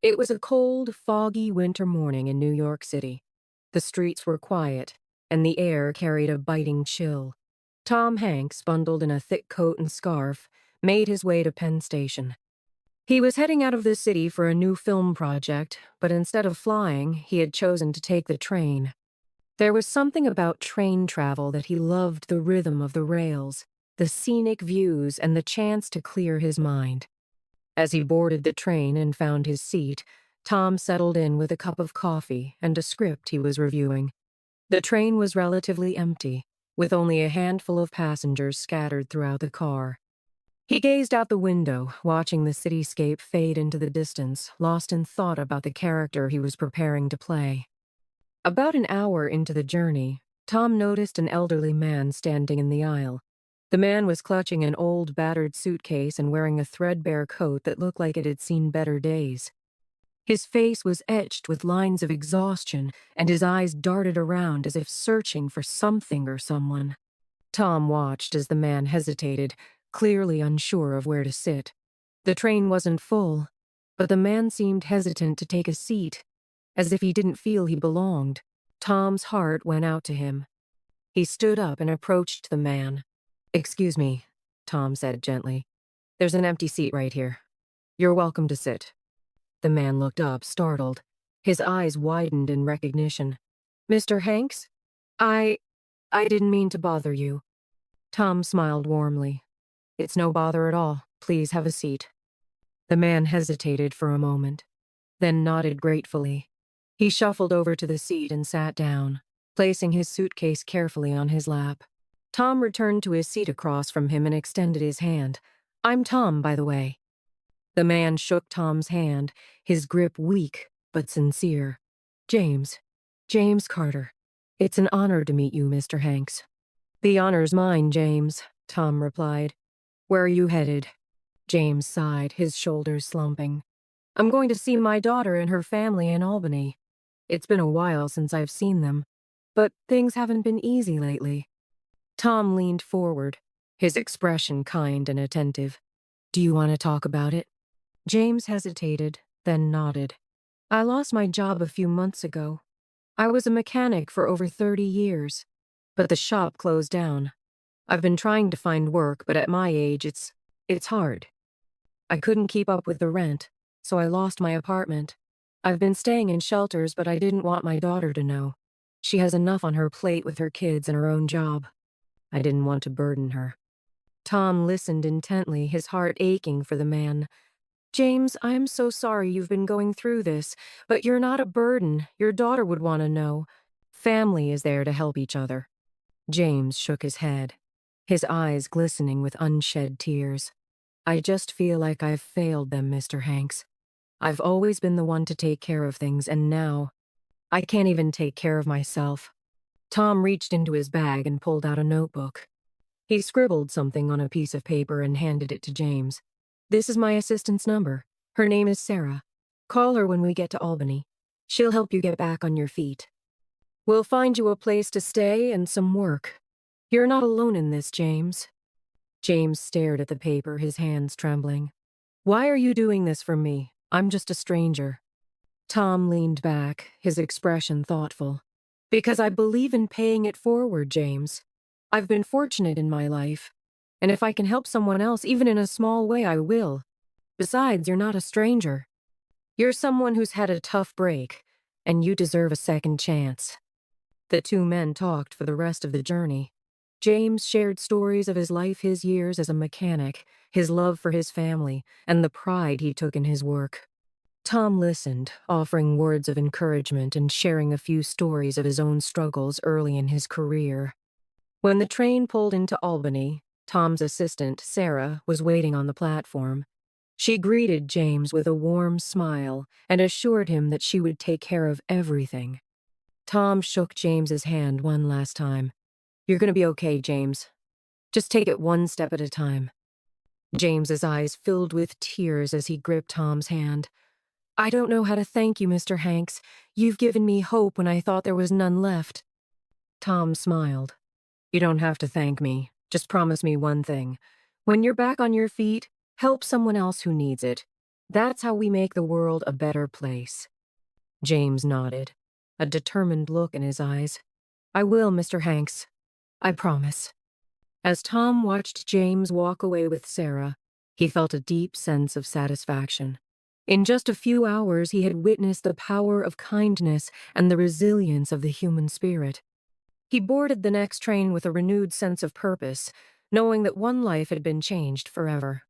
It was a cold, foggy winter morning in New York City. The streets were quiet, and the air carried a biting chill. Tom Hanks, bundled in a thick coat and scarf, made his way to Penn Station. He was heading out of the city for a new film project, but instead of flying, he had chosen to take the train. There was something about train travel that he loved: the rhythm of the rails, the scenic views, and the chance to clear his mind. As he boarded the train and found his seat, Tom settled in with a cup of coffee and a script he was reviewing. The train was relatively empty, with only a handful of passengers scattered throughout the car. He gazed out the window, watching the cityscape fade into the distance, lost in thought about the character he was preparing to play. About an hour into the journey, Tom noticed an elderly man standing in the aisle. The man was clutching an old, battered suitcase and wearing a threadbare coat that looked like it had seen better days. His face was etched with lines of exhaustion, and his eyes darted around as if searching for something or someone. Tom watched as the man hesitated, clearly unsure of where to sit. The train wasn't full, but the man seemed hesitant to take a seat, as if he didn't feel he belonged. Tom's heart went out to him. He stood up and approached the man. "Excuse me," Tom said gently. "There's an empty seat right here. You're welcome to sit." The man looked up, startled. His eyes widened in recognition. "Mr. Hanks? I didn't mean to bother you." Tom smiled warmly. "It's no bother at all. Please have a seat." The man hesitated for a moment, then nodded gratefully. He shuffled over to the seat and sat down, placing his suitcase carefully on his lap. Tom returned to his seat across from him and extended his hand. "I'm Tom, by the way." The man shook Tom's hand, his grip weak but sincere. "James. James Carter. It's an honor to meet you, Mr. Hanks." "The honor's mine, James," Tom replied. "Where are you headed?" James sighed, his shoulders slumping. "I'm going to see my daughter and her family in Albany. It's been a while since I've seen them, but things haven't been easy lately." Tom leaned forward, his expression kind and attentive. "Do you want to talk about it?" James hesitated, then nodded. "I lost my job a few months ago. I was a mechanic for over 30 years, but the shop closed down. I've been trying to find work, but at my age, it's hard. I couldn't keep up with the rent, so I lost my apartment. I've been staying in shelters, but I didn't want my daughter to know. She has enough on her plate with her kids and her own job. I didn't want to burden her." Tom listened intently, his heart aching for the man. "James, I'm so sorry you've been going through this, but you're not a burden. Your daughter would want to know. Family is there to help each other." James shook his head, his eyes glistening with unshed tears. "I just feel like I've failed them, Mr. Hanks. I've always been the one to take care of things, and now I can't even take care of myself." Tom reached into his bag and pulled out a notebook. He scribbled something on a piece of paper and handed it to James. "This is my assistant's number. Her name is Sarah. Call her when we get to Albany. She'll help you get back on your feet. We'll find you a place to stay and some work. You're not alone in this, James." James stared at the paper, his hands trembling. "Why are you doing this for me? I'm just a stranger." Tom leaned back, his expression thoughtful. "Because I believe in paying it forward, James. I've been fortunate in my life, and if I can help someone else, even in a small way, I will. Besides, you're not a stranger. You're someone who's had a tough break, and you deserve a second chance." The two men talked for the rest of the journey. James shared stories of his life, his years as a mechanic, his love for his family, and the pride he took in his work. Tom listened, offering words of encouragement and sharing a few stories of his own struggles early in his career. When the train pulled into Albany, Tom's assistant, Sarah, was waiting on the platform. She greeted James with a warm smile and assured him that she would take care of everything. Tom shook James's hand one last time. "You're going to be okay, James. Just take it one step at a time." James's eyes filled with tears as he gripped Tom's hand. "I don't know how to thank you, Mr. Hanks. You've given me hope when I thought there was none left." Tom smiled. "You don't have to thank me. Just promise me one thing. When you're back on your feet, help someone else who needs it. That's how we make the world a better place. James nodded, a determined look in his eyes. I will, Mr. Hanks. I promise. As Tom watched James walk away with Sarah, he felt a deep sense of satisfaction. In just a few hours, he had witnessed the power of kindness and the resilience of the human spirit. He boarded the next train with a renewed sense of purpose, knowing that one life had been changed forever.